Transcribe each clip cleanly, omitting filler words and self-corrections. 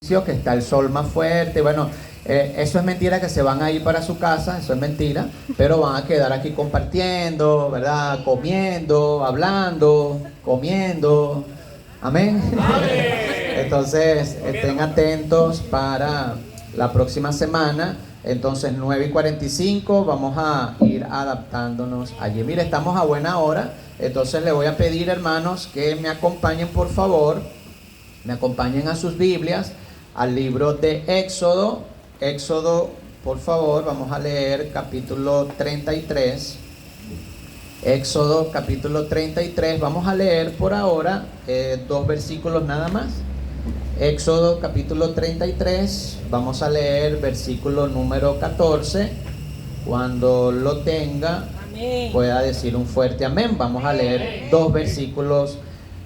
que está el sol más fuerte. Bueno, eso es mentira, que se van a ir para su casa, eso es mentira, pero van a quedar aquí compartiendo, ¿verdad? Comiendo, hablando, comiendo. Amén. Entonces, estén atentos para la próxima semana. Entonces, 9:45 vamos a ir adaptándonos allí. Mire, estamos a buena hora. Entonces, le voy a pedir, hermanos, que me acompañen, por favor. Me acompañen a sus Biblias, al libro de Éxodo. Éxodo, por favor, vamos a leer capítulo 33. Éxodo, capítulo 33. Vamos a leer por ahora 2 versículos nada más. Éxodo, capítulo 33. Vamos a leer versículo número 14. Cuando lo tenga, amén, pueda decir un fuerte amén. Vamos a leer 2 versículos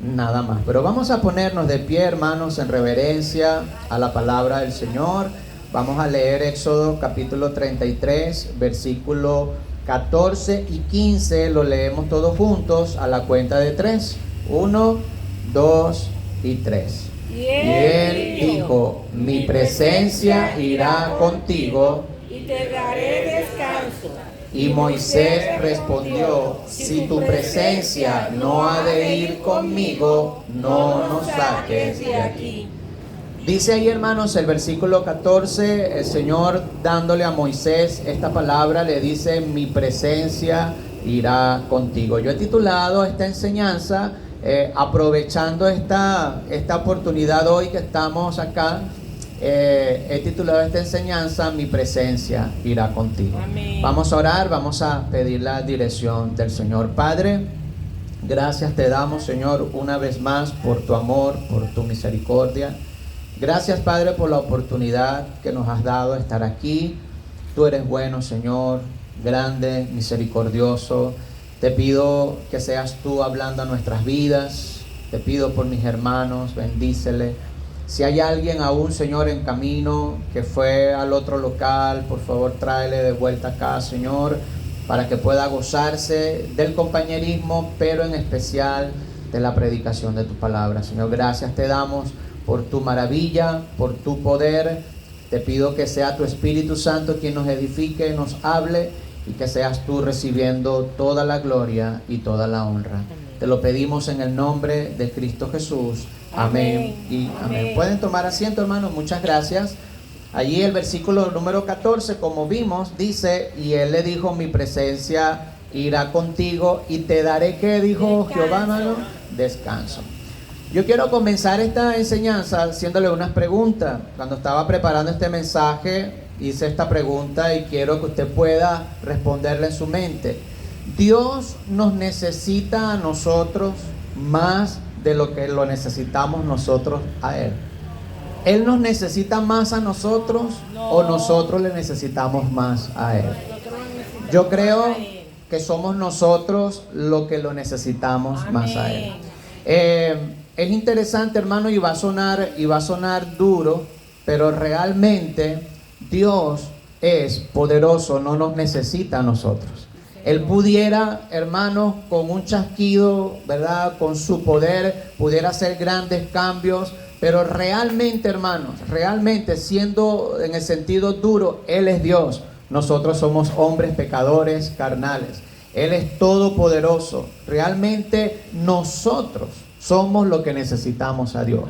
nada más, pero vamos a ponernos de pie, hermanos, en reverencia a la palabra del Señor. Vamos a leer Éxodo capítulo 33, versículo 14 y 15. Lo leemos todos juntos a la cuenta de 3. 1, 2 y 3. Y él dijo: mi presencia irá contigo y te daré descanso. Y Moisés respondió: si tu presencia no ha de ir conmigo, no nos saques de aquí. Dice ahí, hermanos, el versículo 14, el Señor dándole a Moisés esta palabra, le dice: mi presencia irá contigo. Yo he titulado esta enseñanza, aprovechando esta oportunidad hoy que estamos acá, he titulado esta enseñanza: mi presencia irá contigo. Amén. Vamos a orar, vamos a pedir la dirección del Señor. Padre, gracias te damos, Señor, una vez más por tu amor, por tu misericordia. Gracias, Padre, por la oportunidad que nos has dado de estar aquí. Tú eres bueno, Señor, grande, misericordioso. Te pido que seas tú hablando a nuestras vidas. Te pido por mis hermanos, bendícele. Si hay alguien aún, Señor, en camino, que fue al otro local, por favor tráele de vuelta acá, Señor, para que pueda gozarse del compañerismo, pero en especial de la predicación de tu palabra. Señor, gracias te damos por tu maravilla, por tu poder. Te pido que sea tu Espíritu Santo quien nos edifique, nos hable, y que seas tú recibiendo toda la gloria y toda la honra. Te lo pedimos en el nombre de Cristo Jesús. Amén y amén. Pueden tomar asiento, hermanos, muchas gracias. Allí el versículo número 14, como vimos, dice: y él le dijo: mi presencia irá contigo y te daré, ¿qué dijo Jehová, hermano? Descanso. Yo quiero comenzar esta enseñanza haciéndole unas preguntas. Cuando estaba preparando este mensaje, hice esta pregunta y quiero que usted pueda responderla en su mente. ¿Dios nos necesita a nosotros más de lo que lo necesitamos nosotros a Él? ¿Él nos necesita más a nosotros o nosotros le necesitamos más a Él? Yo creo que somos nosotros los que lo necesitamos más a Él. Es interesante, hermano, y va a sonar duro, pero realmente Dios es poderoso, no nos necesita a nosotros. Él pudiera, hermanos, con un chasquido, ¿verdad?, con su poder, pudiera hacer grandes cambios, pero realmente, hermanos, realmente, siendo en el sentido duro, Él es Dios. Nosotros somos hombres pecadores, carnales. Él es todopoderoso. Realmente nosotros somos lo que necesitamos a Dios.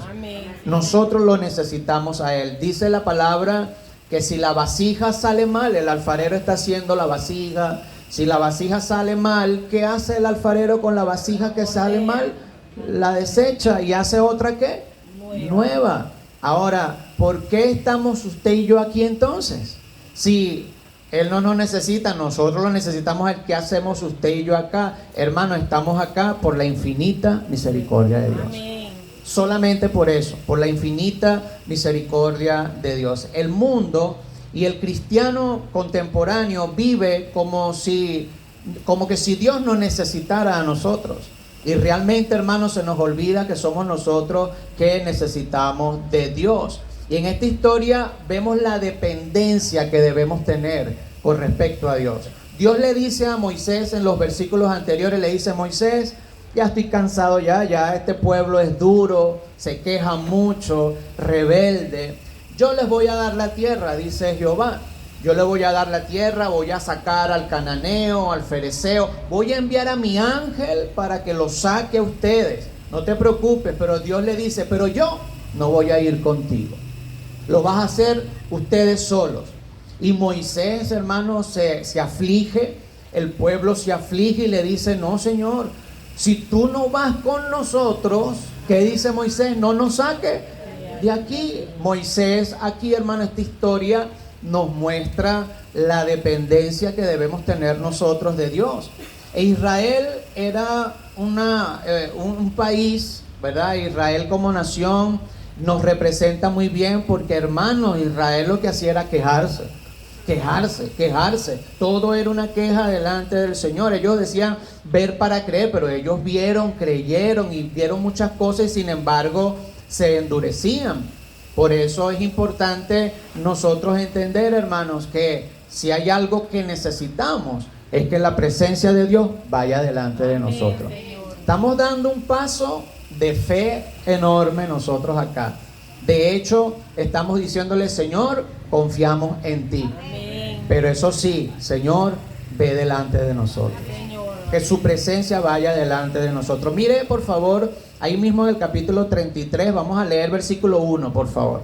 Nosotros lo necesitamos a Él. Dice la palabra que si la vasija sale mal, el alfarero está haciendo la vasija. Si la vasija sale mal, ¿qué hace el alfarero con la vasija que sale mal? La desecha y hace otra, ¿qué? Nueva. Ahora, ¿por qué estamos usted y yo aquí entonces? Si Él no nos necesita, nosotros lo necesitamos. ¿Qué hacemos usted y yo acá? Hermano, estamos acá por la infinita misericordia de Dios. Solamente por eso, por la infinita misericordia de Dios. El mundo y el cristiano contemporáneo vive como que si Dios nos necesitara a nosotros. Y realmente, hermanos, se nos olvida que somos nosotros que necesitamos de Dios. Y en esta historia vemos la dependencia que debemos tener con respecto a Dios. Dios le dice a Moisés en los versículos anteriores, le dice: Moisés, ya estoy cansado, ya este pueblo es duro, se queja mucho, rebelde. Yo les voy a dar la tierra, dice Jehová. Yo le voy a dar la tierra, voy a sacar al cananeo, al fereceo, voy a enviar a mi ángel para que lo saque a ustedes. No te preocupes, pero Dios le dice, pero yo no voy a ir contigo. Lo vas a hacer ustedes solos. Y Moisés, hermano, se aflige, el pueblo se aflige y le dice, no, Señor, si tú no vas con nosotros, ¿qué dice Moisés? No nos saque de aquí. Moisés, aquí, hermano, esta historia nos muestra la dependencia que debemos tener nosotros de Dios. E Israel era un país, ¿verdad? Israel como nación nos representa muy bien porque, hermanos, Israel lo que hacía era quejarse. Todo era una queja delante del Señor. Ellos decían ver para creer, pero ellos vieron, creyeron y vieron muchas cosas y sin embargo se endurecían. Por eso es importante nosotros entender, hermanos, que si hay algo que necesitamos es que la presencia de Dios vaya delante de nosotros. Estamos dando un paso de fe enorme nosotros acá. De hecho, estamos diciéndole, Señor, confiamos en ti. Pero eso sí, Señor, ve delante de nosotros. Que su presencia vaya delante de nosotros. Mire, por favor, ahí mismo en el capítulo 33, vamos a leer versículo 1, por favor.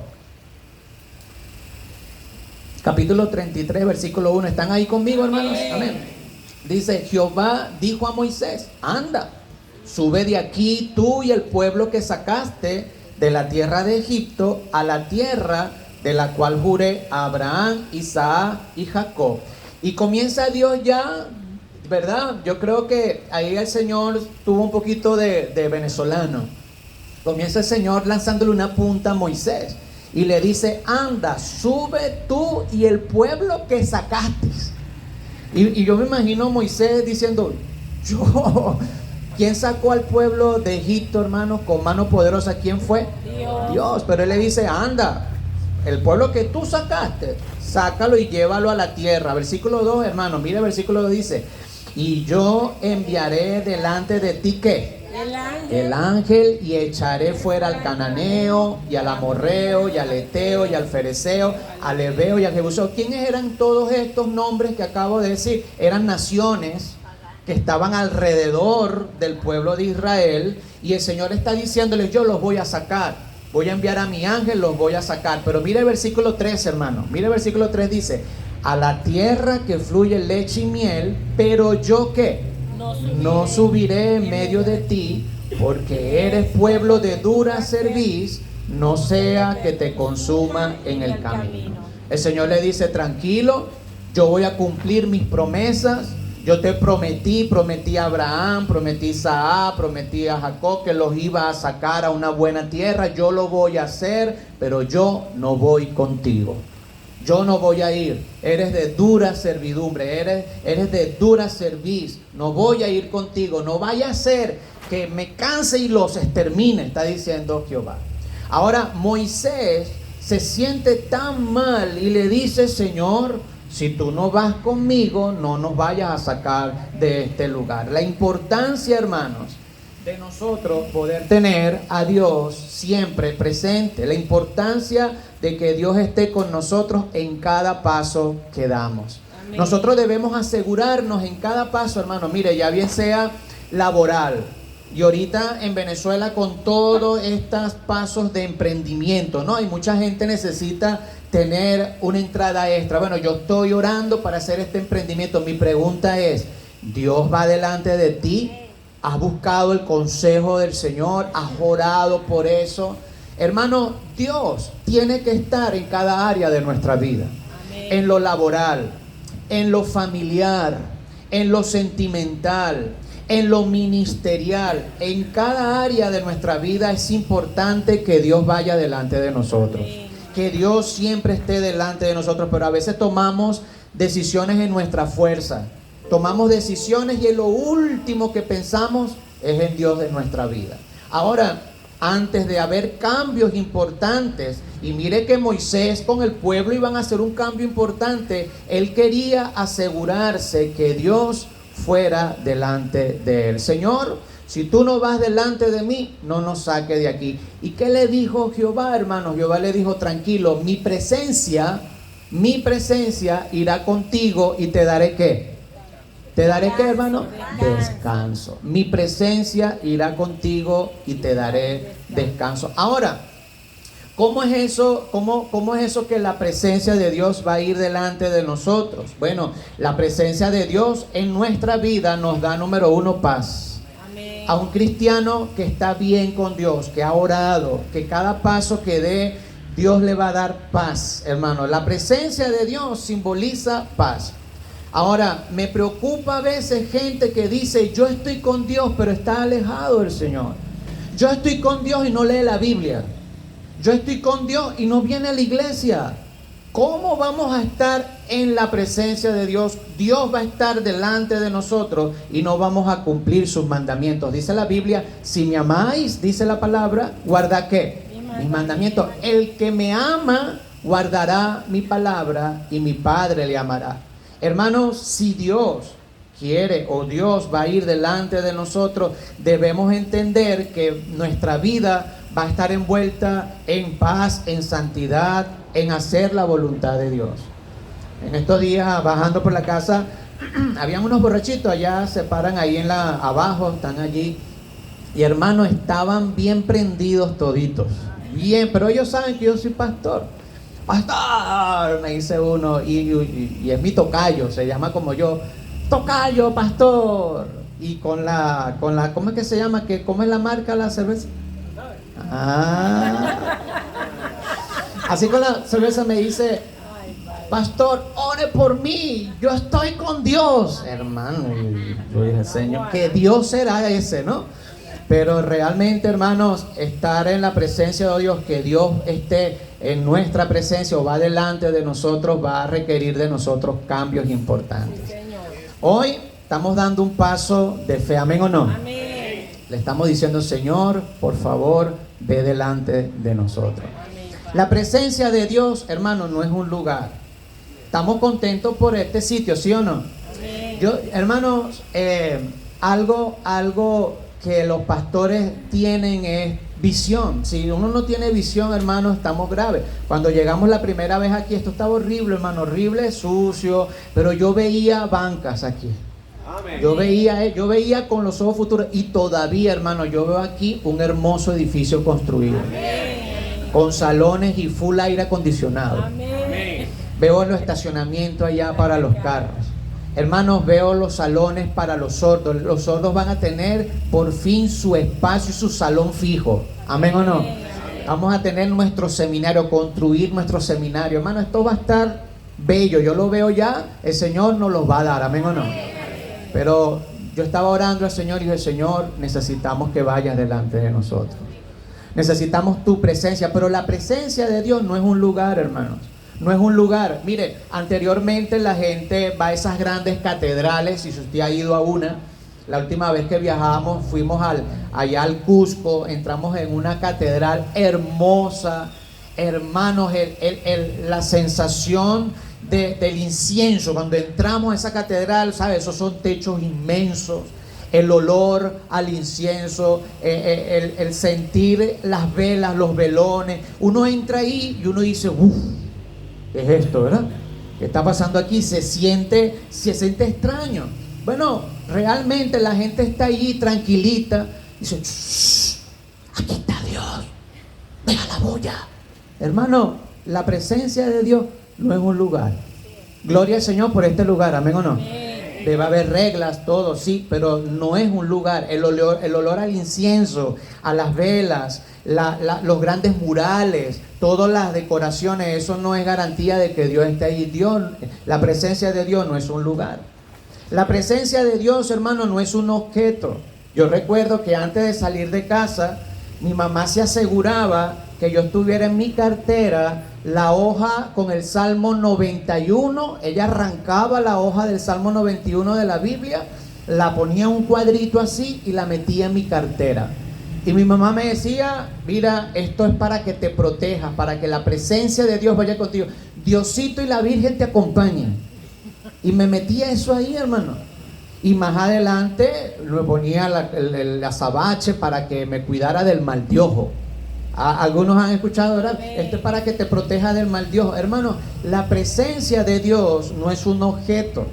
Capítulo 33, versículo 1. ¿Están ahí conmigo, hermanos? Amén. Dice, Jehová dijo a Moisés, anda, sube de aquí tú y el pueblo que sacaste de la tierra de Egipto a la tierra de la cual juré a Abraham, Isaac y Jacob. Y comienza Dios ya, ¿verdad? Yo creo que ahí el Señor tuvo un poquito de venezolano. Comienza el Señor lanzándole una punta a Moisés y le dice, anda, sube tú y el pueblo que sacaste. Y yo me imagino a Moisés diciendo, ¿quién sacó al pueblo de Egipto, hermano, con mano poderosa? ¿Quién fue? Dios. Pero él le dice, anda, el pueblo que tú sacaste, sácalo y llévalo a la tierra. Versículo 2, hermano, mire, versículo 2 dice, y yo enviaré delante de ti, ¿qué? El ángel, y echaré fuera al cananeo, y al amorreo, y al eteo, y al fereceo, al heveo y al jebuseo. ¿Quiénes eran todos estos nombres que acabo de decir? Eran naciones que estaban alrededor del pueblo de Israel, y el Señor está diciéndoles, yo los voy a sacar, voy a enviar a mi ángel, los voy a sacar. Pero mire el versículo 3, hermano, mire el versículo 3, dice, a la tierra que fluye leche y miel, pero yo ¿qué? No subiré en medio de ti, porque eres pueblo de dura cerviz, no sea que te consuma en el camino. El Señor le dice, tranquilo, yo voy a cumplir mis promesas. Yo te prometí a Abraham, prometí a Isaac, prometí a Jacob que los iba a sacar a una buena tierra. Yo lo voy a hacer, pero yo no voy contigo. Yo no voy a ir. Eres de dura servidumbre, eres de dura cerviz. No voy a ir contigo. No vaya a ser que me canse y los extermine, está diciendo Jehová. Ahora Moisés se siente tan mal y le dice, Señor, si tú no vas conmigo, no nos vayas a sacar de este lugar. La importancia, hermanos, de nosotros poder tener a Dios siempre presente. La importancia de que Dios esté con nosotros en cada paso que damos. Amén. Nosotros debemos asegurarnos en cada paso, hermano. Mire, ya bien sea laboral. Y ahorita en Venezuela con todos estos pasos de emprendimiento, ¿no? Y mucha gente necesita tener una entrada extra. Bueno, yo estoy orando para hacer este emprendimiento. Mi pregunta es, ¿Dios va delante de ti? ¿Has buscado el consejo del Señor? ¿Has orado por eso? Hermano, Dios tiene que estar en cada área de nuestra vida. Amén. En lo laboral, en lo familiar, en lo sentimental, en lo ministerial, en cada área de nuestra vida es importante que Dios vaya delante de nosotros. Amén. Que Dios siempre esté delante de nosotros, pero a veces tomamos decisiones en nuestra fuerza. Tomamos decisiones y en lo último que pensamos es en Dios de nuestra vida. Ahora, antes de haber cambios importantes, y mire que Moisés con el pueblo iban a hacer un cambio importante, él quería asegurarse que Dios fuera delante de él. Señor, Si tú no vas delante de mí, no nos saques de aquí. ¿Y qué le dijo Jehová, hermano? Jehová le dijo, tranquilo, mi presencia irá contigo y te daré ¿qué? ¿Te daré qué, hermano? Descanso. Mi presencia irá contigo y te daré descanso. Ahora, ¿cómo es eso? ¿Cómo es eso que la presencia de Dios va a ir delante de nosotros? Bueno, la presencia de Dios en nuestra vida nos da, número uno, paz. A un cristiano que está bien con Dios, que ha orado, que cada paso que dé, Dios le va a dar paz, hermano. La presencia de Dios simboliza paz. Ahora, me preocupa a veces gente que dice, yo estoy con Dios, pero está alejado del Señor. Yo estoy con Dios y no lee la Biblia. Yo estoy con Dios y no viene a la iglesia. ¿Cómo vamos a estar en la presencia de Dios? Dios va a estar delante de nosotros y no vamos a cumplir sus mandamientos. Dice la Biblia, si me amáis, dice la palabra, guarda ¿qué? Mis mandamientos. El que me ama, guardará mi palabra y mi Padre le amará. Hermanos, si Dios quiere o Dios va a ir delante de nosotros, debemos entender que nuestra vida va a estar envuelta en paz, en santidad, en hacer la voluntad de Dios. En estos días, bajando por la casa, habían unos borrachitos, allá se paran ahí abajo, están allí, y hermanos, estaban bien prendidos toditos, bien, pero ellos saben que yo soy pastor. Pastor, me dice uno, y es mi tocayo, se llama como yo, tocayo, pastor, y con la, ¿cómo es que se llama? ¿Cómo es la marca la cerveza? Así con la cerveza me dice, pastor, ore por mí, yo estoy con Dios, hermano. Y yo dije, Señor, que Dios será ese, ¿no? Pero realmente, hermanos, estar en la presencia de Dios, que Dios esté en nuestra presencia o va delante de nosotros, va a requerir de nosotros cambios importantes. Hoy estamos dando un paso de fe, ¿amén o no? Amén. Le estamos diciendo, Señor, por favor, ve delante de nosotros. La presencia de Dios, hermano, no es un lugar. Estamos contentos por este sitio, ¿sí o no? Yo, hermanos, algo que los pastores tienen es visión. Si uno no tiene visión, hermano, estamos graves. Cuando llegamos la primera vez aquí, esto estaba horrible, hermano, horrible, sucio, pero yo veía bancas aquí. Yo veía con los ojos futuros, y todavía, hermano, yo veo aquí un hermoso edificio construido. Con salones y full aire acondicionado. Veo los estacionamientos allá para los carros. Hermanos, veo los salones para los sordos. Los sordos van a tener por fin su espacio y su salón fijo. ¿Amén o no? Vamos a tener nuestro seminario, construir nuestro seminario. Hermano, esto va a estar bello. Yo lo veo ya. El Señor nos los va a dar. ¿Amén o no? Pero yo estaba orando al Señor y dije, Señor, necesitamos que vayas delante de nosotros. Necesitamos tu presencia. Pero la presencia de Dios no es un lugar, hermanos. No es un lugar. Mire, anteriormente la gente va a esas grandes catedrales. Si usted ha ido a una, la última vez que viajamos fuimos allá al Cusco. Entramos en una catedral hermosa. Hermanos, la sensación del incienso cuando entramos a esa catedral, ¿sabes? Esos son techos inmensos. El olor al incienso, el sentir las velas, los velones. Uno entra ahí y uno dice, uff, ¿qué es esto, verdad? ¿Qué está pasando aquí? Se siente extraño. Bueno, realmente la gente está allí tranquilita. Dice, shh, aquí está Dios. Deja la bulla. Hermano, la presencia de Dios no es un lugar. Gloria al Señor por este lugar, amén o no. Debe haber reglas, todo, sí, pero no es un lugar. El olor al incienso, a las velas, los grandes murales, todas las decoraciones, eso no es garantía de que Dios esté ahí. La presencia de Dios no es un lugar. La presencia de Dios, hermano, no es un objeto. Yo recuerdo que antes de salir de casa, mi mamá se aseguraba que yo tuviera en mi cartera la hoja con el Salmo 91. Ella arrancaba la hoja del Salmo 91 de la Biblia, la ponía en un cuadrito así y la metía en mi cartera. Y mi mamá me decía, mira, esto es para que te protejas, para que la presencia de Dios vaya contigo. Diosito y la Virgen te acompañen. Y me metía eso ahí, hermano. Y más adelante me ponía el azabache para que me cuidara del mal de ojo. Algunos han escuchado, ¿verdad? Esto es para que te proteja del mal de ojo. Hermano, la presencia de Dios no es un objeto.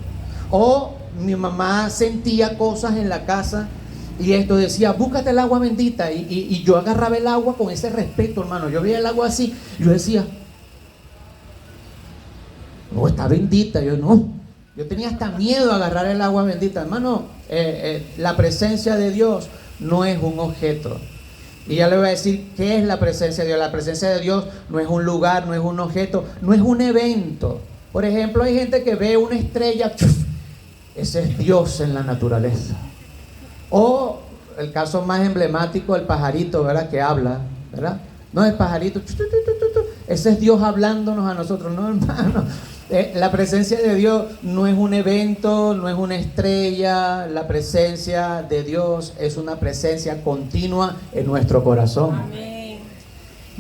O mi mamá sentía cosas en la casa y esto decía, búscate el agua bendita. Y yo agarraba el agua con ese respeto, hermano. Yo veía el agua así, yo decía, no, está bendita. Yo tenía hasta miedo a agarrar el agua bendita. Hermano, la presencia de Dios no es un objeto. Y ya le voy a decir qué es la presencia de Dios. La presencia de Dios no es un lugar, no es un objeto, no es un evento. Por ejemplo, hay gente que ve una estrella, ese es Dios en la naturaleza. O el caso más emblemático, el pajarito, ¿verdad? Que habla, ¿verdad? No es pajarito, ese es Dios hablándonos a nosotros. No, hermano. La presencia de Dios no es un evento, no es una estrella. La presencia de Dios es una presencia continua en nuestro corazón. Amén.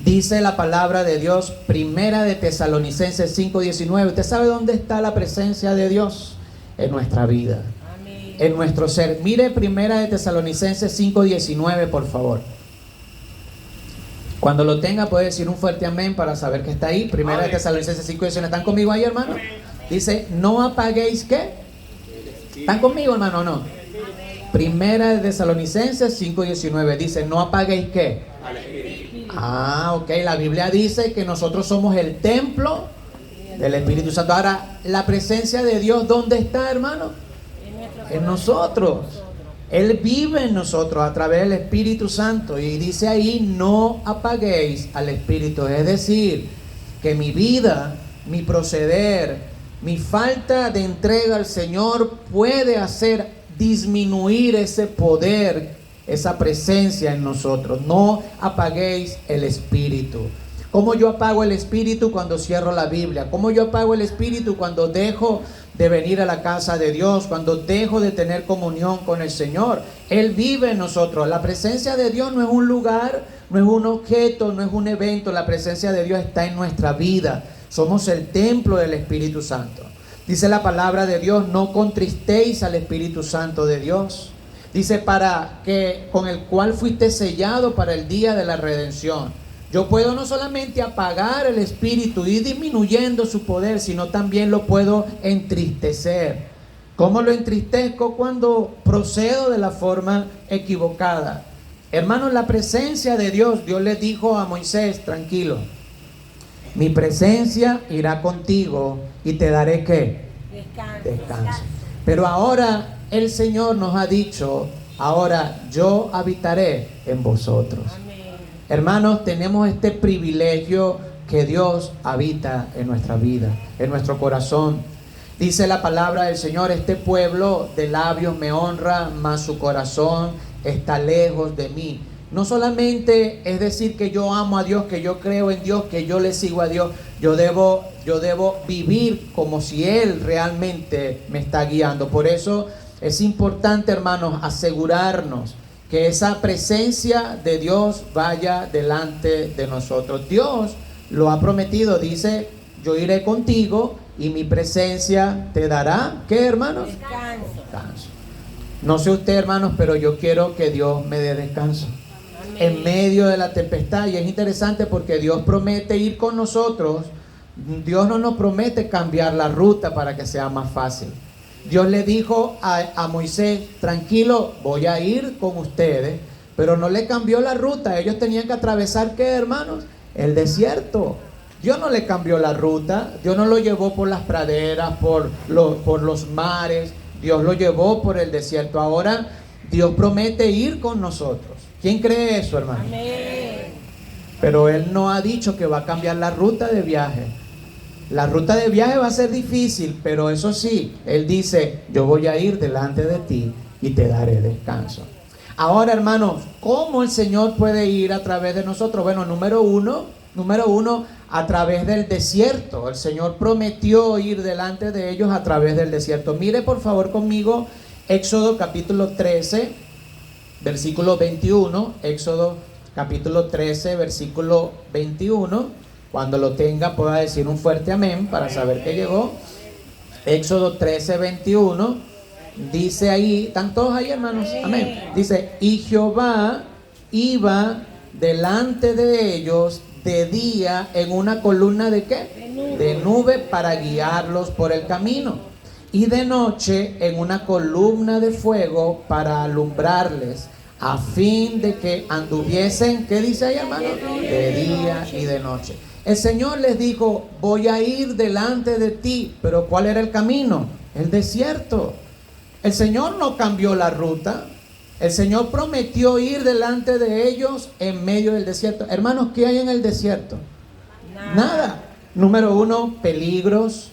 Dice la palabra de Dios, Primera de Tesalonicenses 5:19. ¿Usted sabe dónde está la presencia de Dios? En nuestra vida, Amén. en nuestro ser. Mire Primera de Tesalonicenses 5:19, por favor. Cuando lo tenga puede decir un fuerte amén para saber que está ahí. Primera de Tesalonicenses 5:19. ¿Están conmigo ahí, hermano? Dice, no apaguéis, ¿qué? ¿Están conmigo, hermano, o no? Primera de Tesalonicenses 5:19 dice, no apaguéis, ¿qué? Ok, la Biblia dice que nosotros somos el templo del Espíritu Santo. Ahora, la presencia de Dios, ¿dónde está, hermano? En nosotros. Él vive en nosotros a través del Espíritu Santo. Y dice ahí, no apaguéis al Espíritu. Es decir, que mi vida, mi proceder, mi falta de entrega al Señor puede hacer disminuir ese poder, esa presencia en nosotros. No apaguéis el Espíritu. ¿Cómo yo apago el Espíritu? Cuando cierro la Biblia. ¿Cómo yo apago el Espíritu? Cuando dejo de venir a la casa de Dios, cuando dejo de tener comunión con el Señor. Él vive en nosotros. La presencia de Dios no es un lugar, no es un objeto, no es un evento. La presencia de Dios está en nuestra vida. Somos el templo del Espíritu Santo. Dice la palabra de Dios, no contristéis al Espíritu Santo de Dios. Dice, para que con el cual fuiste sellado para el día de la redención. Yo puedo no solamente apagar el Espíritu y ir disminuyendo su poder, sino también lo puedo entristecer. ¿Cómo lo entristezco? Cuando procedo de la forma equivocada. Hermanos, la presencia de Dios, Dios le dijo a Moisés, tranquilo, mi presencia irá contigo y te daré ¿qué? Descanso. Pero ahora el Señor nos ha dicho, ahora yo habitaré en vosotros. Hermanos, tenemos este privilegio que Dios habita en nuestra vida, en nuestro corazón. Dice la palabra del Señor, este pueblo de labios me honra, mas su corazón está lejos de mí. No solamente es decir que yo amo a Dios, que yo creo en Dios, que yo le sigo a Dios. Yo debo vivir como si Él realmente me está guiando. Por eso es importante, hermanos, asegurarnos que esa presencia de Dios vaya delante de nosotros. Dios lo ha prometido, dice, yo iré contigo y mi presencia te dará, ¿qué, hermanos? Descanso. No sé usted, hermanos, pero yo quiero que Dios me dé descanso en medio de la tempestad. Y es interesante porque Dios promete ir con nosotros. Dios no nos promete cambiar la ruta para que sea más fácil. Dios le dijo a Moisés, tranquilo, voy a ir con ustedes, pero no le cambió la ruta. Ellos tenían que atravesar, ¿qué, hermanos? El desierto. Dios no le cambió la ruta. Dios no lo llevó por las praderas, por los mares. Dios lo llevó por el desierto. Ahora Dios promete ir con nosotros. ¿Quién cree eso, hermano? Amén. Pero Él no ha dicho que va a cambiar la ruta de viaje. La ruta de viaje va a ser difícil, pero eso sí, Él dice, yo voy a ir delante de ti y te daré descanso. Ahora, hermanos, ¿cómo el Señor puede ir a través de nosotros? Bueno, número uno, a través del desierto. El Señor prometió ir delante de ellos a través del desierto. Mire por favor conmigo Éxodo capítulo 13, versículo 21. Éxodo capítulo 13, versículo 21. Cuando lo tenga pueda decir un fuerte amén para saber que llegó. Éxodo 13, 21. dice ahí, ¿están todos ahí, hermanos? Amén. Dice, y Jehová iba delante de ellos de día en una columna ¿de qué? De nube para guiarlos por el camino, y de noche en una columna de fuego para alumbrarles, a fin de que anduviesen, ¿qué dice ahí, hermano? De día y de noche. El Señor les dijo, voy a ir delante de ti, pero ¿cuál era el camino? El desierto. El Señor no cambió la ruta. El Señor prometió ir delante de ellos en medio del desierto. Hermanos, ¿qué hay en el desierto? Nada. Número 1, peligros.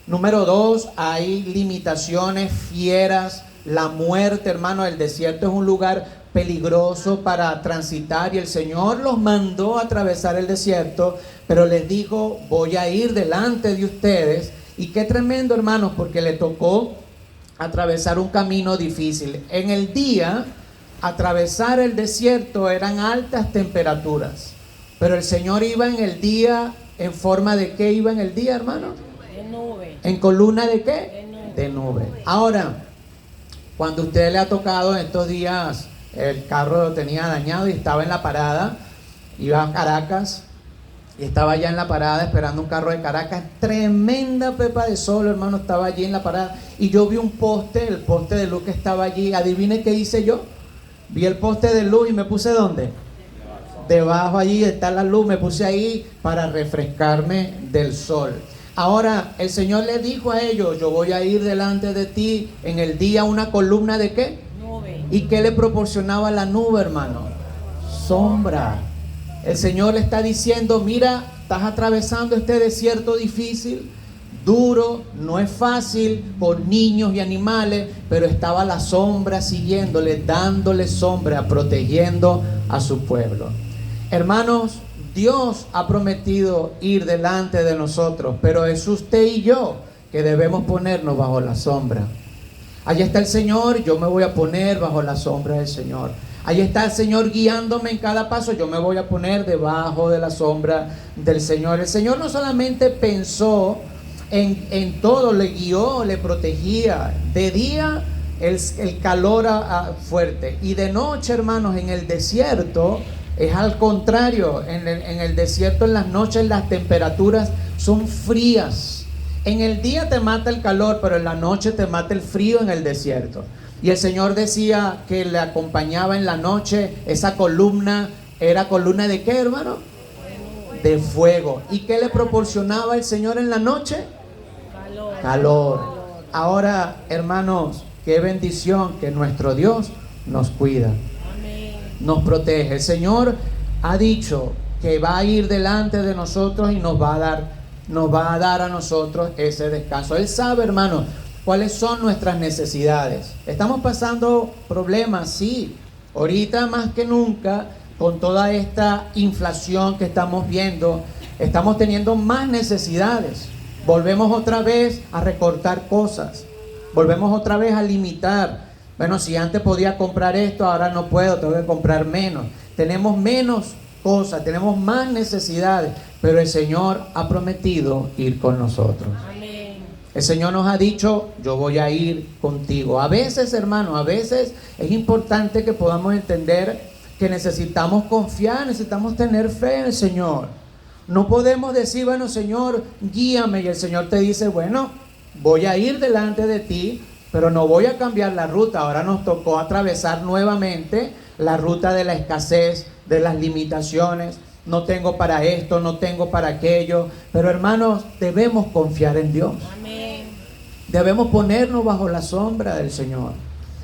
Número 2, hay limitaciones, fieras, la muerte, hermano. El desierto es un lugar peligroso para transitar, y el Señor los mandó a atravesar el desierto, pero les dijo, voy a ir delante de ustedes. Y qué tremendo, hermanos, porque le tocó atravesar un camino difícil. En el día, atravesar el desierto eran altas temperaturas, pero el Señor iba en el día, ¿en forma de qué iba en el día, hermano? De nube. ¿En columna de qué? De nube. De nube. Ahora, cuando a usted le ha tocado en estos días, el carro lo tenía dañado y estaba en la parada, iba a Caracas y estaba allá en la parada esperando un carro de Caracas, tremenda pepa de sol, hermano, estaba allí en la parada, y yo vi un poste, el poste de luz que estaba allí. Adivine qué hice yo. Vi el poste de luz y me puse ¿dónde? Debajo, allí está la luz, me puse ahí para refrescarme del sol. Ahora, el Señor le dijo a ellos, yo voy a ir delante de ti en el día una columna de ¿qué? Nube. ¿Y qué le proporcionaba la nube, hermano? Sombra. El Señor le está diciendo, mira, estás atravesando este desierto difícil, duro, no es fácil, por niños y animales, pero estaba la sombra siguiéndole, dándole sombra, protegiendo a su pueblo. Hermanos, Dios ha prometido ir delante de nosotros, pero es usted y yo que debemos ponernos bajo la sombra. Allí está el Señor, yo me voy a poner bajo la sombra del Señor. Allí está el Señor guiándome en cada paso, yo me voy a poner debajo de la sombra del Señor. El Señor no solamente pensó en todo, le guió, le protegía. De día el calor fuerte, y de noche, hermanos, en el desierto es al contrario. En el desierto, en las noches, las temperaturas son frías. En el día te mata el calor, pero en la noche te mata el frío en el desierto. Y el Señor decía que le acompañaba en la noche esa columna. ¿Era columna de qué, hermano? De fuego. ¿Y qué le proporcionaba el Señor en la noche? Calor. Ahora, hermanos, qué bendición que nuestro Dios nos cuida, nos protege. El Señor ha dicho que va a ir delante de nosotros y nos va a dar a nosotros ese descanso. Él sabe, hermanos, cuáles son nuestras necesidades. Estamos pasando problemas, sí. Ahorita más que nunca, con toda esta inflación que estamos viendo, estamos teniendo más necesidades. Volvemos otra vez a recortar cosas. Volvemos otra vez a limitar. Bueno, si antes podía comprar esto, ahora no puedo, tengo que comprar menos. Tenemos menos cosas, tenemos más necesidades, pero el Señor ha prometido ir con nosotros. Amén. El Señor nos ha dicho, yo voy a ir contigo. A veces, hermano, a veces es importante que podamos entender que necesitamos confiar, necesitamos tener fe en el Señor. No podemos decir, bueno, Señor, guíame, y el Señor te dice, bueno, voy a ir delante de ti, pero no voy a cambiar la ruta. Ahora nos tocó atravesar nuevamente la ruta de la escasez, de las limitaciones. No tengo para esto, no tengo para aquello. Pero, hermanos, debemos confiar en Dios. Amén. Debemos ponernos bajo la sombra del Señor.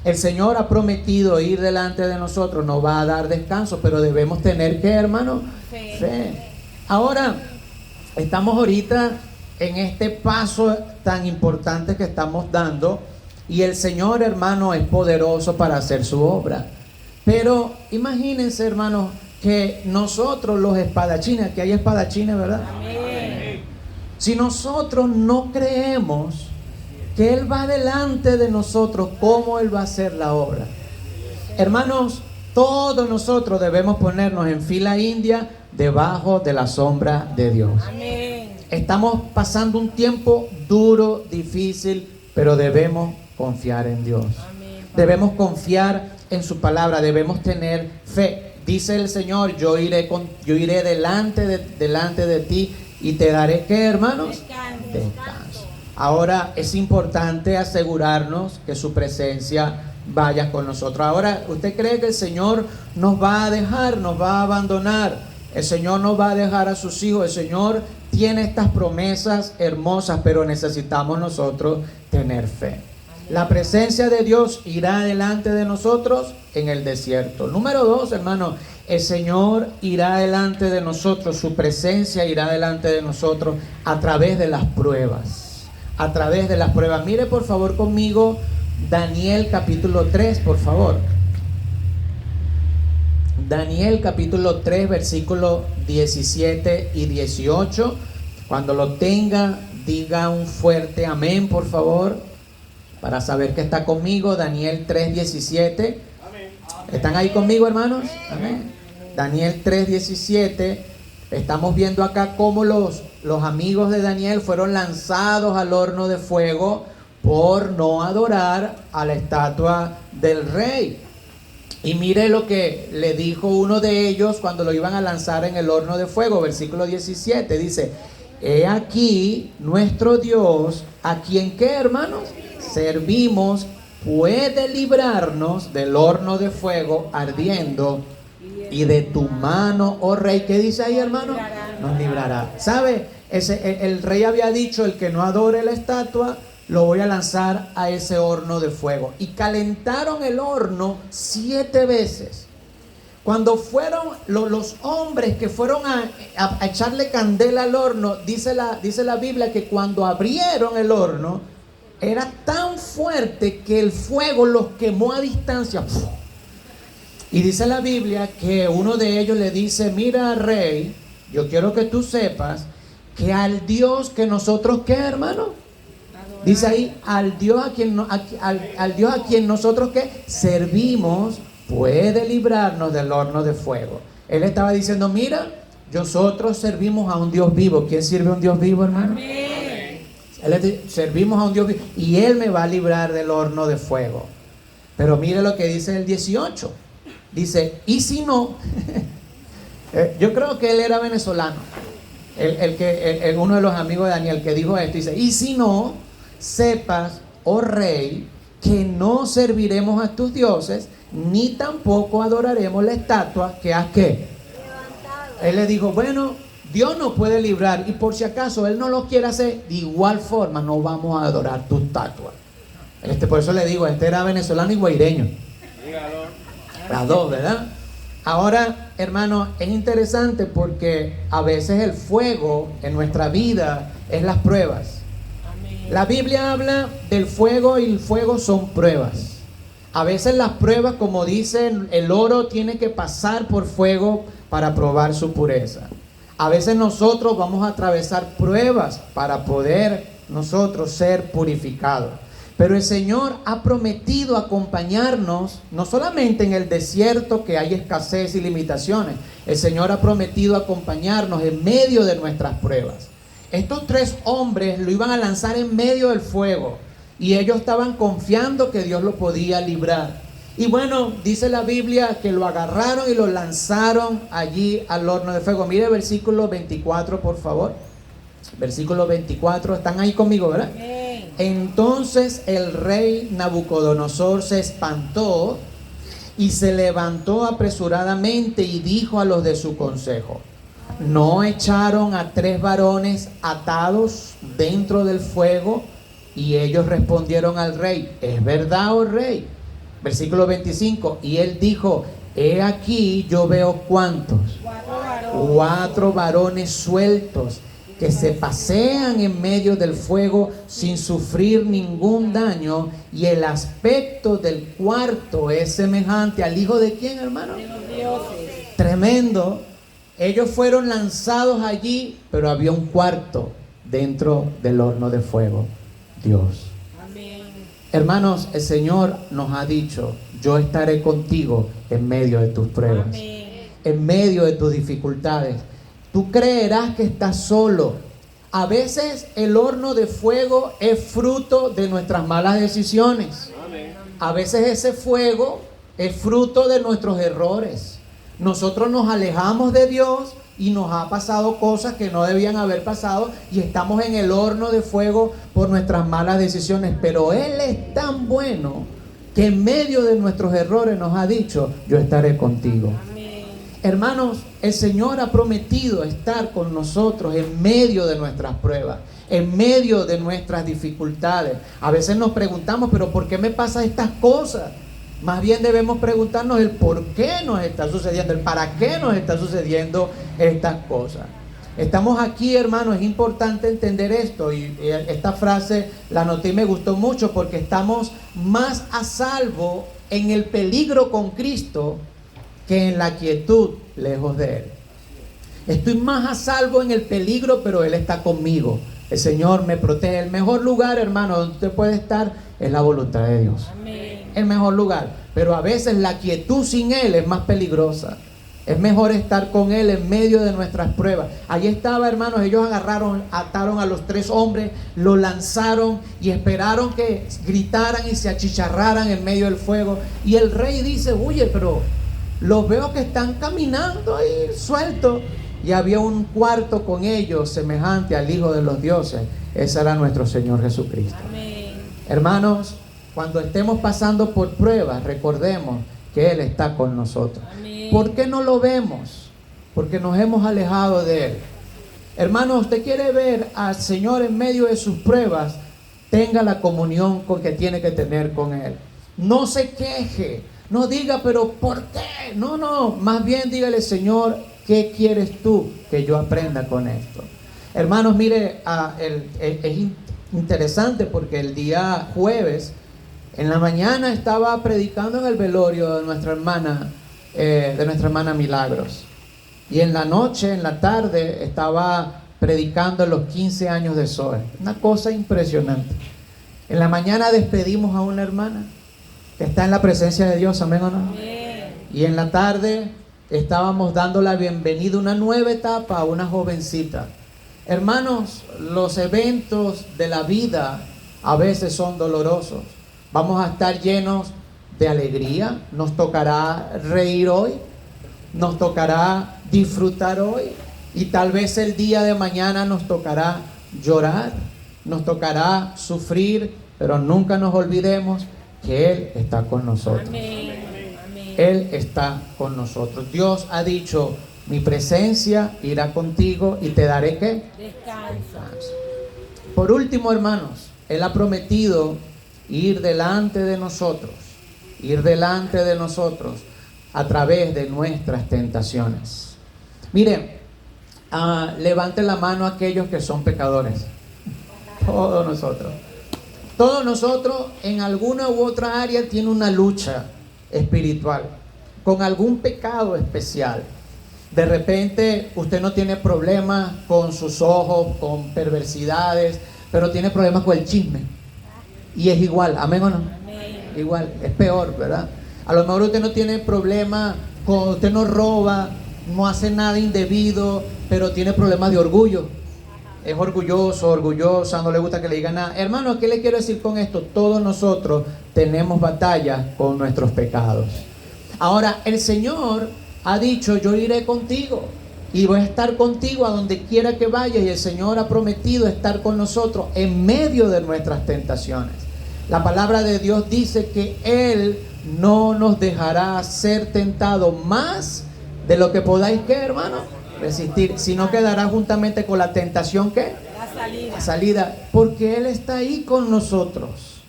El Señor ha prometido ir delante de nosotros, nos va a dar descanso, pero debemos tener, ¿qué, hermano? Fe. Ahora, estamos ahorita en este paso tan importante que estamos dando, y el Señor, hermano, es poderoso para hacer su obra. Pero imagínense, hermano, que nosotros los espadachines, que hay espadachines, ¿verdad? Amén. Si nosotros no creemos que Él va delante de nosotros, ¿cómo Él va a hacer la obra? Hermanos, todos nosotros debemos ponernos en fila india debajo de la sombra de Dios. Amén. Estamos pasando un tiempo duro, difícil, pero debemos confiar en Dios. Amén, Padre. Debemos confiar en su palabra, debemos tener fe. Dice el Señor, yo iré delante de ti y te daré, ¿qué, hermanos? Descanso. Ahora es importante asegurarnos que su presencia vaya con nosotros. Ahora, ¿usted cree que el Señor nos va a dejar, nos va a abandonar? El Señor nos va a dejar a sus hijos. El Señor tiene estas promesas hermosas, pero necesitamos nosotros tener fe. La presencia de Dios irá delante de nosotros en el desierto. Número 2, hermano, el Señor irá delante de nosotros, su presencia irá delante de nosotros a través de las pruebas. A través de las pruebas. Mire por favor conmigo Daniel capítulo 3, por favor. Daniel capítulo 3, versículos 17 y 18. Cuando lo tenga, diga un fuerte amén, por favor, para saber que está conmigo. Daniel 3, 17. ¿Están ahí conmigo, hermanos? Amén. Daniel 3, 17. Estamos viendo acá cómo los amigos de Daniel fueron lanzados al horno de fuego por no adorar a la estatua del rey. Y mire lo que le dijo uno de ellos cuando lo iban a lanzar en el horno de fuego. Versículo 17 dice: he aquí nuestro Dios, a quien, ¿qué, hermanos? Servimos, puede librarnos del horno de fuego ardiendo y de tu mano, oh rey. ¿Qué dice ahí, hermano? Nos librará. ¿Sabe? El rey había dicho: el que no adore la estatua, lo voy a lanzar a ese horno de fuego. Y calentaron el horno 7 veces. Cuando fueron los hombres que fueron a echarle candela al horno, dice la Biblia que cuando abrieron el horno, era tan fuerte que el fuego los quemó a distancia. Y dice la Biblia que uno de ellos le dice: mira, rey, yo quiero que tú sepas que al Dios que nosotros, ¿qué, hermano? Dice ahí, al Dios a quien nosotros, ¿qué? Servimos, puede librarnos del horno de fuego. Él estaba diciendo: mira, nosotros servimos a un Dios vivo. ¿Quién sirve a un Dios vivo, hermano? Amén. Servimos a un Dios vivo y Él me va a librar del horno de fuego. Pero mire lo que dice el 18. Dice: y si no, yo creo que él era venezolano, uno de los amigos de Daniel que dijo esto. Dice: y si no, sepas, oh rey, que no serviremos a tus dioses, ni tampoco adoraremos la estatua que has, ¿qué? Levantado. Él le dijo: bueno, Dios nos puede librar, y por si acaso Él no lo quiere hacer, de igual forma no vamos a adorar tu estatua. Por eso le digo, era venezolano y guaireño. Las dos, ¿verdad? Ahora, hermano, es interesante porque a veces el fuego en nuestra vida es las pruebas. La Biblia habla del fuego y el fuego son pruebas. A veces las pruebas, como dicen, el oro tiene que pasar por fuego para probar su pureza. A veces nosotros vamos a atravesar pruebas para poder nosotros ser purificados. Pero el Señor ha prometido acompañarnos, no solamente en el desierto que hay escasez y limitaciones. El Señor ha prometido acompañarnos en medio de nuestras pruebas. Estos 3 hombres lo iban a lanzar en medio del fuego y ellos estaban confiando que Dios lo podía librar. Y bueno, dice la Biblia que lo agarraron y lo lanzaron allí al horno de fuego. Mire versículo 24, por favor. Versículo 24, están ahí conmigo, ¿verdad? Amén. Entonces el rey Nabucodonosor se espantó y se levantó apresuradamente y dijo a los de su consejo: ¿no echaron a 3 varones atados dentro del fuego? Y ellos respondieron al rey: ¿es verdad, oh rey? Versículo 25, y él dijo: he aquí yo veo ¿cuántos? 4 varones sueltos que se pasean en medio del fuego sin sufrir ningún daño, y el aspecto del cuarto es semejante al hijo de ¿quién, hermano? De los dioses. Tremendo. Ellos fueron lanzados allí, pero había un cuarto dentro del horno de fuego: Dios. Amén. Hermanos, el Señor nos ha dicho: yo estaré contigo en medio de tus pruebas. Amén. En medio de tus dificultades. Tú creerás que estás solo. a veces el horno de fuego es fruto de nuestras malas decisiones. A veces ese fuego es fruto de nuestros errores. Nosotros nos alejamos de Dios y nos ha pasado cosas que no debían haber pasado y estamos en el horno de fuego por nuestras malas decisiones. Pero Él es tan bueno que en medio de nuestros errores nos ha dicho: yo estaré contigo. Hermanos, el Señor ha prometido estar con nosotros en medio de nuestras pruebas, en medio de nuestras dificultades. A veces nos preguntamos: pero ¿por qué me pasan estas cosas? Más bien debemos preguntarnos el por qué nos está sucediendo, el para qué nos está sucediendo estas cosas. Estamos aquí, hermanos, es importante entender esto, y esta frase la noté y me gustó mucho, porque estamos más a salvo en el peligro con Cristo que en la quietud lejos de Él. Estoy más a salvo en el peligro, pero Él está conmigo. El Señor me protege. El mejor lugar, hermano, donde usted puede estar es la voluntad de Dios. Amén. El mejor lugar. Pero a veces la quietud sin Él es más peligrosa. Es mejor estar con Él en medio de nuestras pruebas. Allí estaba, hermanos, ellos ataron a los 3 hombres, lo lanzaron y esperaron que gritaran y se achicharraran en medio del fuego. Y el rey dice: oye, pero los veo que están caminando ahí sueltos. Y había un cuarto con ellos semejante al Hijo de los dioses. Ese era nuestro Señor Jesucristo. Amén. Hermanos, cuando estemos pasando por pruebas, recordemos que Él está con nosotros. Amén. ¿Por qué no lo vemos? Porque nos hemos alejado de Él. Hermano, usted quiere ver al Señor en medio de sus pruebas, tenga la comunión que tiene que tener con Él. No se queje, no diga: pero ¿por qué? No, más bien dígale: Señor, ¿qué quieres tú que yo aprenda con esto? Hermanos, mire, es interesante porque el día jueves, en la mañana, estaba predicando en el velorio de nuestra hermana Milagros. Y en la noche, en la tarde, estaba predicando en los 15 años de Zoe. Una cosa impresionante. En la mañana despedimos a una hermana que está en la presencia de Dios, amén o no. Amén. Y en la tarde estábamos dando la bienvenida a una nueva etapa a una jovencita. Hermanos, los eventos de la vida a veces son dolorosos. Vamos a estar llenos de alegría. Nos tocará reír hoy, nos tocará disfrutar hoy, y tal vez el día de mañana nos tocará llorar, nos tocará sufrir, pero nunca nos olvidemos que Él está con nosotros. Amén. Él está con nosotros. Dios ha dicho: mi presencia irá contigo y te daré ¿qué? Descanso. Por último, hermanos, Él ha prometido ir delante de nosotros a través de nuestras tentaciones. Miren, levanten la mano aquellos que son pecadores. Todos nosotros en alguna u otra área tiene una lucha espiritual con algún pecado especial. De repente usted no tiene problemas con sus ojos, con perversidades, pero tiene problemas con el chisme, y es igual, amén o no. Amén. Igual, es peor, ¿verdad? A lo mejor usted no tiene problemas con, usted no roba, no hace nada indebido, pero tiene problemas de orgullo. Es orgulloso, orgullosa, no le gusta que le digan nada. Hermano, ¿qué le quiero decir con esto? Todos nosotros tenemos batallas con nuestros pecados. Ahora, el Señor ha dicho: yo iré contigo y voy a estar contigo a donde quiera que vayas. Y el Señor ha prometido estar con nosotros en medio de nuestras tentaciones. La palabra de Dios dice que Él no nos dejará ser tentados más de lo que podáis, ¿qué, hermano? Resistir, sino quedará juntamente con la tentación, ¿qué? La salida, porque Él está ahí con nosotros.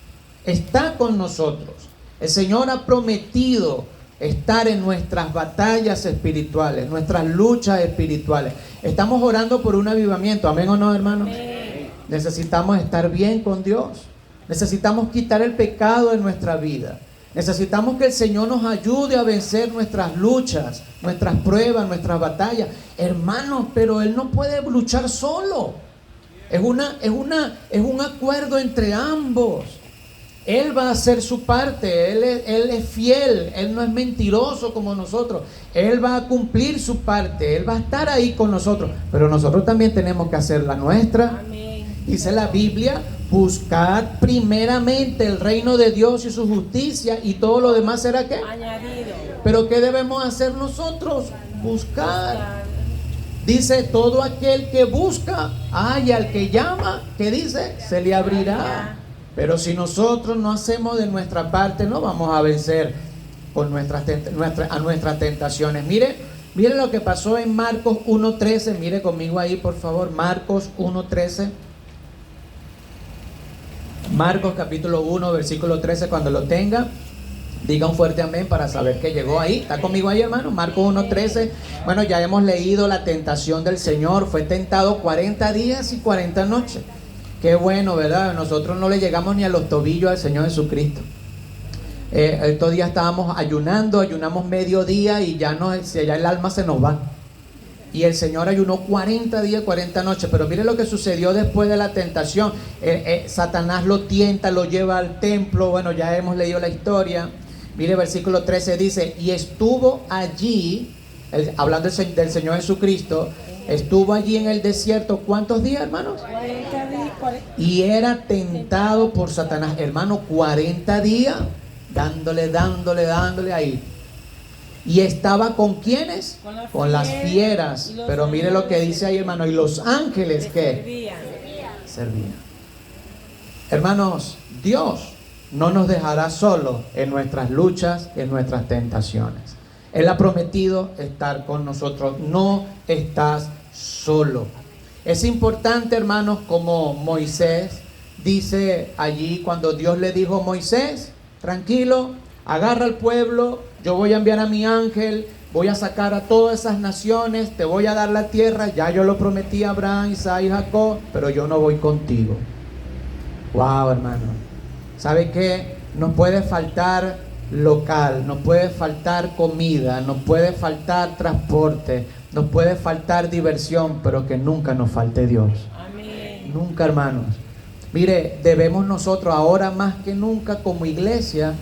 Está con nosotros. El Señor ha prometido estar en nuestras batallas espirituales, nuestras luchas espirituales. Estamos orando por un avivamiento, amén o no, hermanos. Amén. Necesitamos estar bien con Dios. Necesitamos quitar el pecado de nuestra vida. Necesitamos que el Señor nos ayude a vencer nuestras luchas, nuestras pruebas, nuestras batallas. Hermanos, pero Él no puede luchar solo. Es un acuerdo entre ambos. Él va a hacer su parte, Él es fiel, Él no es mentiroso como nosotros. Él va a cumplir su parte, Él va a estar ahí con nosotros, pero nosotros también tenemos que hacer la nuestra. Amén. Dice la Biblia, buscad primeramente el reino de Dios y su justicia, y todo lo demás será ¿qué? Añadido. Pero ¿qué debemos hacer nosotros? Buscar. Dice, todo aquel que busca, halla, al que llama, ¿qué dice? Se le abrirá. Pero si nosotros no hacemos de nuestra parte, no vamos a vencer con nuestras tentaciones. Mire lo que pasó en Marcos 1:13. Mire conmigo ahí, por favor. Marcos 1:13. Marcos capítulo 1, versículo 13. Cuando lo tenga, diga un fuerte amén para saber que llegó ahí. ¿Está conmigo ahí, hermano? Marcos 1:13. Bueno, ya hemos leído la tentación del Señor. Fue tentado 40 días y 40 noches. Qué bueno, ¿verdad? Nosotros no le llegamos ni a los tobillos al Señor Jesucristo. Estos días estábamos ayunamos mediodía y ya el alma se nos va. Y el Señor ayunó 40 días, 40 noches. Pero mire lo que sucedió después de la tentación. Satanás lo tienta, lo lleva al templo. Bueno, ya hemos leído la historia. Mire, versículo 13 dice, y estuvo allí, hablando del Señor Jesucristo, estuvo allí en el desierto, ¿cuántos días, hermanos? 40 días, 40. Y era tentado por Satanás, hermano, 40 días, dándole ahí. Y estaba ¿con quiénes? Con las fieras. Pero mire lo que dice ahí, hermano, y los ángeles ¿qué? Servían. Hermanos, Dios no nos dejará solos en nuestras luchas, en nuestras tentaciones. Él ha prometido estar con nosotros. No estás solo. Es importante, hermanos, como Moisés dice allí cuando Dios le dijo: Moisés, tranquilo, agarra al pueblo, yo voy a enviar a mi ángel, voy a sacar a todas esas naciones, te voy a dar la tierra, ya yo lo prometí a Abraham, Isaac y Jacob, pero yo no voy contigo. Wow, hermano. ¿Sabe qué? Nos puede faltar local, nos puede faltar comida, nos puede faltar transporte, nos puede faltar diversión, pero que nunca nos falte Dios. Amén. Nunca, hermanos. Mire, debemos nosotros ahora más que nunca como iglesia,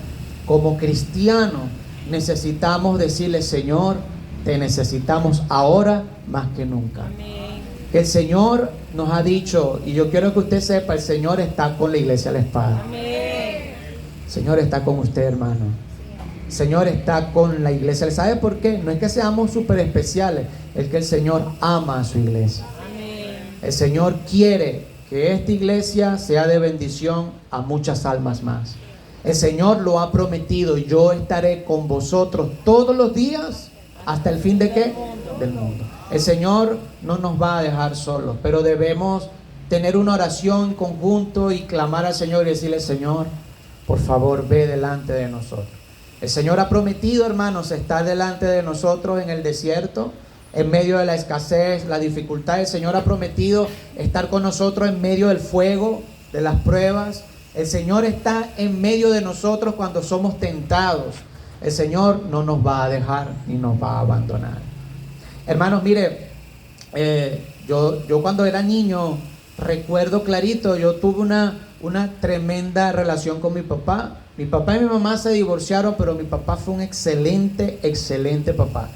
como cristianos, necesitamos decirle: Señor, te necesitamos ahora más que nunca. Amén. Que el Señor nos ha dicho, y yo quiero que usted sepa, el Señor está con la iglesia a la espada. Amén. El Señor está con usted, hermano. El Señor está con la iglesia. ¿Sabe por qué? No es que seamos súper especiales, es que el Señor ama a su iglesia. Amén. El Señor quiere que esta iglesia sea de bendición a muchas almas más. El Señor lo ha prometido: yo estaré con vosotros todos los días hasta el fin de ¿qué? Del mundo. El Señor no nos va a dejar solos, pero debemos tener una oración en conjunto y clamar al Señor y decirle: Señor, por favor, ve delante de nosotros. El Señor ha prometido, hermanos, estar delante de nosotros en el desierto, en medio de la escasez, la dificultad. El Señor ha prometido estar con nosotros en medio del fuego, de las pruebas. El Señor está en medio de nosotros cuando somos tentados. El Señor no nos va a dejar ni nos va a abandonar. Hermanos, mire, yo cuando era niño, recuerdo clarito, yo tuve una tremenda relación con mi papá. Mi papá y mi mamá se divorciaron, pero mi papá fue un excelente papá.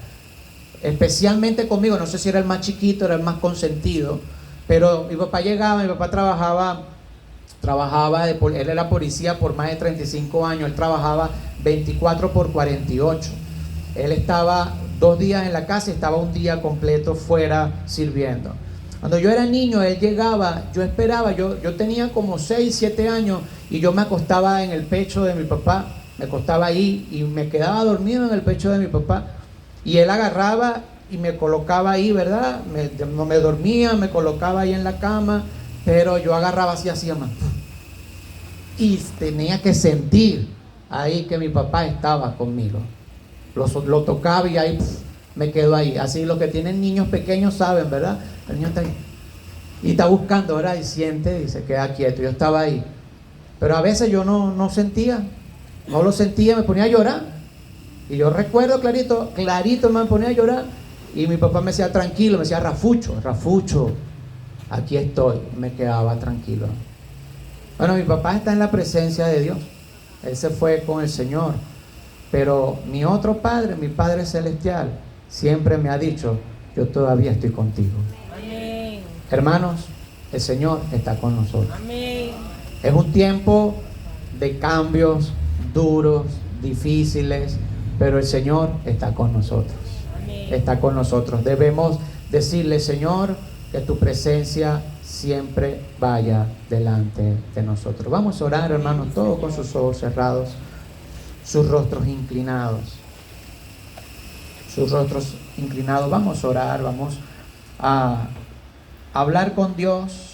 Especialmente conmigo, no sé si era el más chiquito, era el más consentido, pero mi papá llegaba, mi papá trabajaba, él era policía por más de 35 años, él trabajaba 24 por 48. Él estaba 2 días en la casa y estaba un día completo fuera sirviendo. Cuando yo era niño, él llegaba, yo esperaba, yo tenía como 6, 7 años y yo me acostaba en el pecho de mi papá, me acostaba ahí y me quedaba dormido en el pecho de mi papá. Y él agarraba y me colocaba ahí, ¿verdad? No me dormía, me colocaba ahí en la cama, pero yo agarraba así, hacía más. Y tenía que sentir ahí que mi papá estaba conmigo. Lo tocaba y ahí me quedo ahí. Así los que tienen niños pequeños saben, ¿verdad? El niño está ahí y está buscando, ¿verdad? Y siente y se queda quieto. Yo estaba ahí, pero a veces yo no sentía, no lo sentía, me ponía a llorar. Y yo recuerdo clarito me ponía a llorar. Y mi papá me decía: tranquilo, me decía: Rafucho, aquí estoy. Me quedaba tranquilo. Bueno, mi papá está en la presencia de Dios. Él se fue con el Señor. Pero mi otro Padre, mi Padre Celestial, siempre me ha dicho, yo todavía estoy contigo. Amén. Hermanos, el Señor está con nosotros. Amén. Es un tiempo de cambios duros, difíciles, pero el Señor está con nosotros. Amén. Está con nosotros. Debemos decirle, Señor, que tu presencia siempre vaya delante de nosotros. Vamos a orar, hermanos, todos con sus ojos cerrados, sus rostros inclinados. Sus rostros inclinados. Vamos a orar, vamos a hablar con Dios.